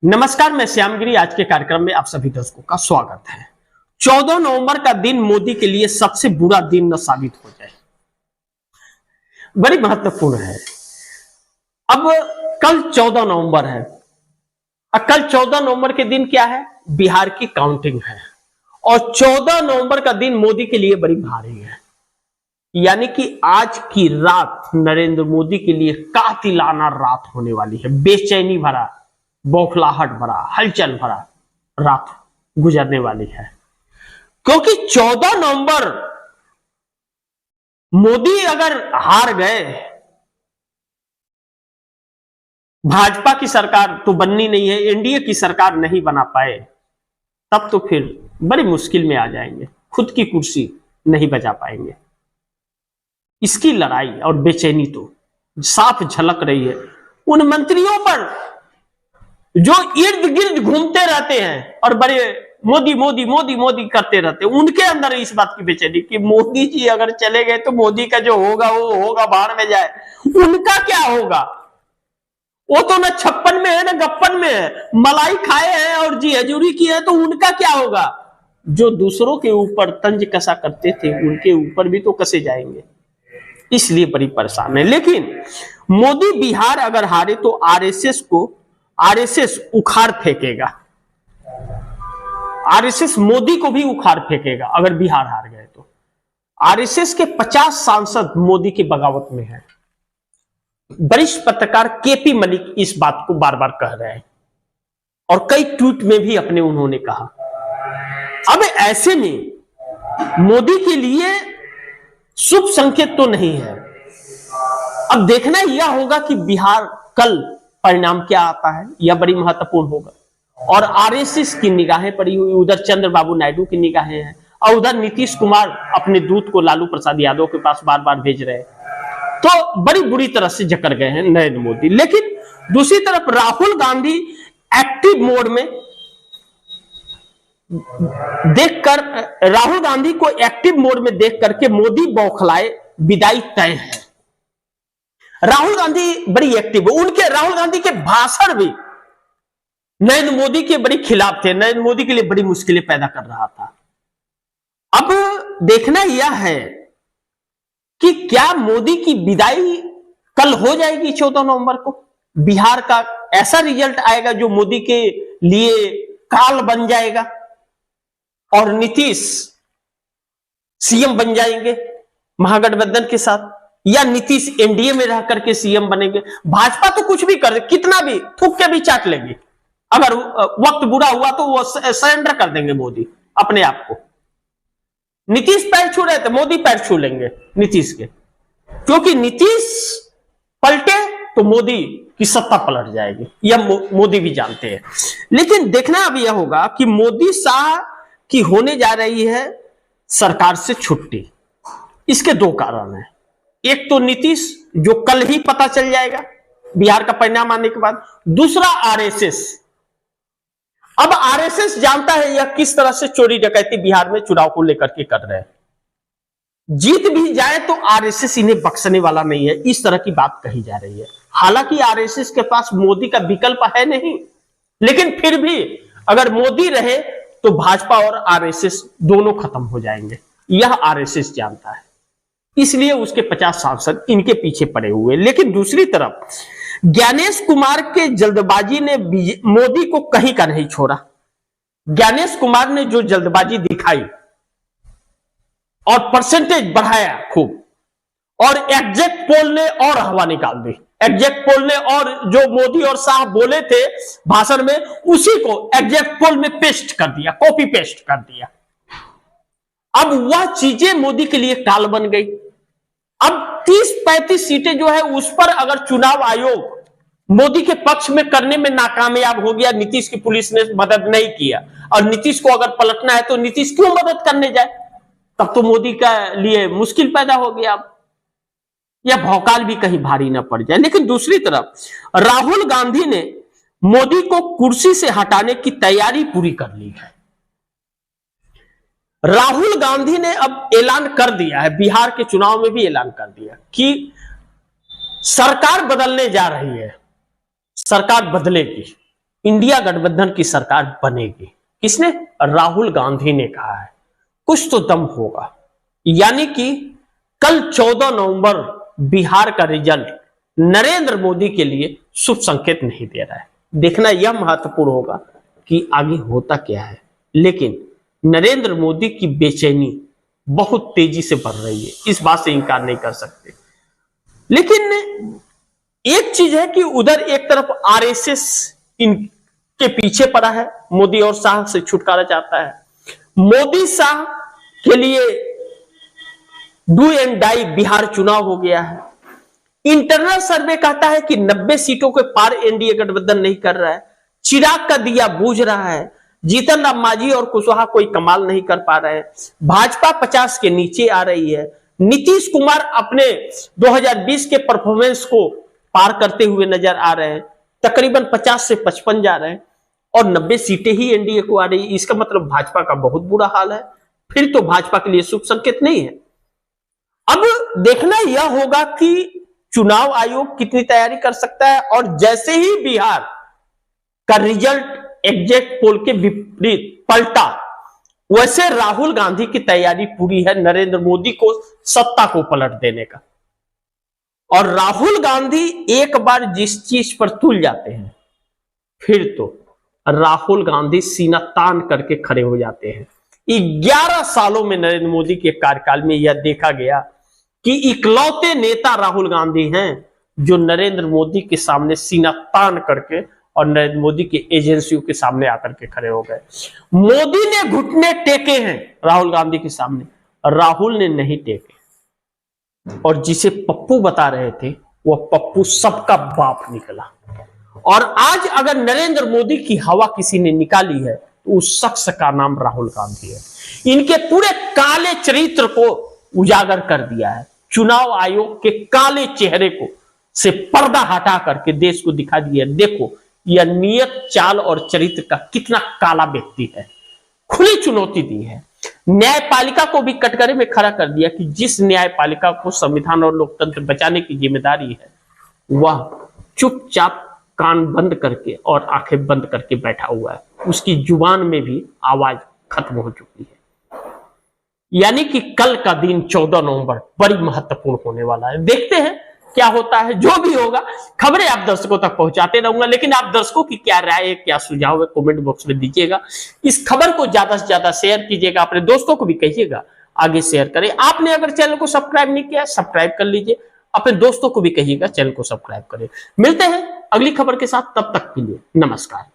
नमस्कार, मैं श्यामगिरी। आज के कार्यक्रम में आप सभी दर्शकों का स्वागत है। 14 नवंबर का दिन मोदी के लिए सबसे बुरा दिन न साबित हो जाए, बड़ी महत्वपूर्ण है। अब कल 14 नवंबर है। अब कल 14 नवंबर के दिन क्या है? बिहार की काउंटिंग है और 14 नवंबर का दिन मोदी के लिए बड़ी भारी है। यानी कि आज की रात नरेंद्र मोदी के लिए कातिलाना रात होने वाली है। बेचैनी भरा, बौखलाहट भरा, हलचल भरा रात गुजरने वाली है, क्योंकि 14 नवंबर मोदी अगर हार गए, भाजपा की सरकार तो बननी नहीं है, एनडीए की सरकार नहीं बना पाए, तब तो फिर बड़ी मुश्किल में आ जाएंगे, खुद की कुर्सी नहीं बचा पाएंगे। इसकी लड़ाई और बेचैनी तो साफ झलक रही है उन मंत्रियों पर जो इर्द गिर्द घूमते रहते हैं और बड़े मोदी मोदी मोदी मोदी करते रहते हैं। उनके अंदर इस बात की बेचैनी कि मोदी जी अगर चले गए तो मोदी का जो होगा वो होगा, बाहर में जाए। उनका क्या होगा? वो तो ना 56 में है ना गप्पन में है, मलाई खाए हैं और जी हजूरी की है, तो उनका क्या होगा? जो दूसरों के ऊपर तंज कसा करते थे उनके ऊपर भी तो कसे जाएंगे, इसलिए बड़ी परेशान है। लेकिन मोदी बिहार अगर हारे तो आरएसएस उखाड़ फेंकेगा, आरएसएस मोदी को भी उखाड़ फेंकेगा अगर बिहार हार गए तो। आरएसएस के 50 सांसद मोदी की बगावत में हैं। वरिष्ठ पत्रकार केपी मलिक इस बात को बार बार कह रहे हैं और कई ट्वीट में भी अपने उन्होंने कहा। अब ऐसे में मोदी के लिए शुभ संकेत तो नहीं है। अब देखना यह होगा कि बिहार कल परिणाम क्या आता है, यह बड़ी महत्वपूर्ण होगा। और आरएसएस की निगाहें पड़ी हुई, उधर चंद्रबाबू नायडू की निगाहें हैं और उधर नीतीश कुमार अपने दूत को लालू प्रसाद यादव के पास बार बार भेज रहे हैं, तो बड़ी बुरी तरह से जकड़ गए हैं नरेंद्र मोदी। लेकिन दूसरी तरफ राहुल गांधी एक्टिव मोड में देखकर, राहुल गांधी को एक्टिव मोड में देख करके मोदी बौखलाए, विदाई तय है। राहुल गांधी बड़ी एक्टिव है, उनके राहुल गांधी के भाषण भी नरेंद्र मोदी के बड़ी खिलाफ थे, नरेंद्र मोदी के लिए बड़ी मुश्किलें पैदा कर रहा था। अब देखना यह है कि क्या मोदी की विदाई कल हो जाएगी 14 नवंबर को? बिहार का ऐसा रिजल्ट आएगा जो मोदी के लिए काल बन जाएगा और नीतीश सीएम बन जाएंगे महागठबंधन के साथ, या नीतीश एनडीए में रह करके सीएम बनेंगे। भाजपा तो कुछ भी कर दे, कितना भी थूक के भी चाट लेगी। अगर वक्त बुरा हुआ तो वो सरेंडर कर देंगे मोदी अपने आप को। नीतीश पैर छू रहे थे, मोदी पैर छू लेंगे नीतीश के, क्योंकि नीतीश पलटे तो मोदी की सत्ता पलट जाएगी, यह मोदी भी जानते हैं। लेकिन देखना अब यह होगा कि मोदी शाह की होने जा रही है सरकार से छुट्टी। इसके दो कारण हैं। एक तो नीतीश, जो कल ही पता चल जाएगा बिहार का परिणाम आने के बाद। दूसरा आरएसएस। अब आरएसएस जानता है यह किस तरह से चोरी डकैती बिहार में चुनाव को लेकर के कर रहे हैं। जीत भी जाए तो आरएसएस इन्हें बख्शने वाला नहीं है, इस तरह की बात कही जा रही है। हालांकि आरएसएस के पास मोदी का विकल्प है नहीं, लेकिन फिर भी अगर मोदी रहे तो भाजपा और आरएसएस दोनों खत्म हो जाएंगे, यह आरएसएस जानता है, इसलिए उसके 50 सांसद इनके पीछे पड़े हुए। लेकिन दूसरी तरफ ज्ञानेश कुमार के जल्दबाजी ने मोदी को कहीं का नहीं छोड़ा। ज्ञानेश कुमार ने जो जल्दबाजी दिखाई और परसेंटेज बढ़ाया खूब, और एग्जैक्ट पोल ने और हवा निकाल दी। एग्जैक्ट पोल ने और जो मोदी और शाह बोले थे भाषण में, उसी को एग्जैक्ट पोल में पेस्ट कर दिया, कॉपी पेस्ट कर दिया। अब वह चीजें मोदी के लिए काल बन गई। अब 30-35 सीटें जो है उस पर अगर चुनाव आयोग मोदी के पक्ष में करने में नाकामयाब हो गया, नीतीश की पुलिस ने मदद नहीं किया, और नीतीश को अगर पलटना है तो नीतीश क्यों मदद करने जाए, तब तो मोदी का लिए मुश्किल पैदा हो गया। अब यह भौकाल भी कहीं भारी ना पड़ जाए। लेकिन दूसरी तरफ राहुल गांधी ने मोदी को कुर्सी से हटाने की तैयारी पूरी कर ली है। राहुल गांधी ने अब ऐलान कर दिया है, बिहार के चुनाव में भी ऐलान कर दिया कि सरकार बदलने जा रही है, सरकार बदलेगी। इंडिया गठबंधन की सरकार बनेगी। किसने? राहुल गांधी ने कहा है। कुछ तो दम होगा। यानी कि कल 14 नवंबर बिहार का रिजल्ट नरेंद्र मोदी के लिए शुभ संकेत नहीं दे रहा है। देखना यह महत्वपूर्ण होगा कि आगे होता क्या है। लेकिन नरेंद्र मोदी की बेचैनी बहुत तेजी से बढ़ रही है, इस बात से इंकार नहीं कर सकते। लेकिन एक चीज है कि उधर एक तरफ आरएसएस इनके पीछे पड़ा है, मोदी और शाह से छुटकारा चाहता है। मोदी शाह के लिए डू एंड डाई बिहार चुनाव हो गया है। इंटरनल सर्वे कहता है कि 90 सीटों के पार एनडीए गठबंधन नहीं कर रहा है। चिराग का दिया बूझ रहा है। जीतन राम मांझी और कुशवाहा कोई कमाल नहीं कर पा रहे हैं। भाजपा 50 के नीचे आ रही है। नीतीश कुमार अपने 2020 के परफॉर्मेंस को पार करते हुए नजर आ रहे हैं। तकरीबन 50 से 55 जा रहे हैं और 90 सीटें ही एनडीए को आ रही है। इसका मतलब भाजपा का बहुत बुरा हाल है। फिर तो भाजपा के लिए शुभ संकेत नहीं है। अब देखना यह होगा कि चुनाव आयोग कितनी तैयारी कर सकता है। और जैसे ही बिहार का रिजल्ट एग्जैक्ट पोल के विपरीत पलटा, वैसे राहुल गांधी की तैयारी पूरी है नरेंद्र मोदी को सत्ता को पलट देने का। और राहुल गांधी एक बार जिस चीज पर तुल जाते हैं, फिर तो राहुल गांधी सीना तान करके खड़े हो जाते हैं। 11 सालों में नरेंद्र मोदी के कार्यकाल में यह देखा गया कि इकलौते नेता राहुल गांधी हैं जो नरेंद्र मोदी के सामने सीना तान करके और नरेंद्र मोदी की एजेंसियों के सामने आकर के खड़े हो गए। मोदी ने घुटने टेके हैं राहुल गांधी के सामने, राहुल ने नहीं टेके। और जिसे पप्पू बता रहे थे वह पप्पू सबका बाप निकला। और आज अगर नरेंद्र मोदी की हवा किसी ने निकाली है तो उस शख्स का नाम राहुल गांधी है। इनके पूरे काले चरित्र को उजागर कर दिया है। चुनाव आयोग के काले चेहरे को से पर्दा हटा करके देश को दिखा दिया, देखो यह नियत, चाल और चरित्र का कितना काला व्यक्ति है। खुली चुनौती दी है। न्यायपालिका को भी कटघरे में खड़ा कर दिया कि जिस न्यायपालिका को संविधान और लोकतंत्र बचाने की जिम्मेदारी है, वह चुपचाप कान बंद करके और आंखें बंद करके बैठा हुआ है। उसकी जुबान में भी आवाज खत्म हो चुकी है। यानी कि कल का दिन 14 नवंबर बड़ी महत्वपूर्ण होने वाला है। देखते हैं क्या होता है। जो भी होगा खबरें आप दर्शकों तक पहुंचाते रहूंगा। लेकिन आप दर्शकों की क्या राय है, क्या सुझाव है, कमेंट बॉक्स में दीजिएगा। इस खबर को ज्यादा से ज्यादा शेयर कीजिएगा, अपने दोस्तों को भी कहिएगा आगे शेयर करें। आपने अगर चैनल को सब्सक्राइब नहीं किया, सब्सक्राइब कर लीजिए। अपने दोस्तों को भी कहिएगा चैनल को सब्सक्राइब करें। मिलते हैं अगली खबर के साथ, तब तक के लिए नमस्कार।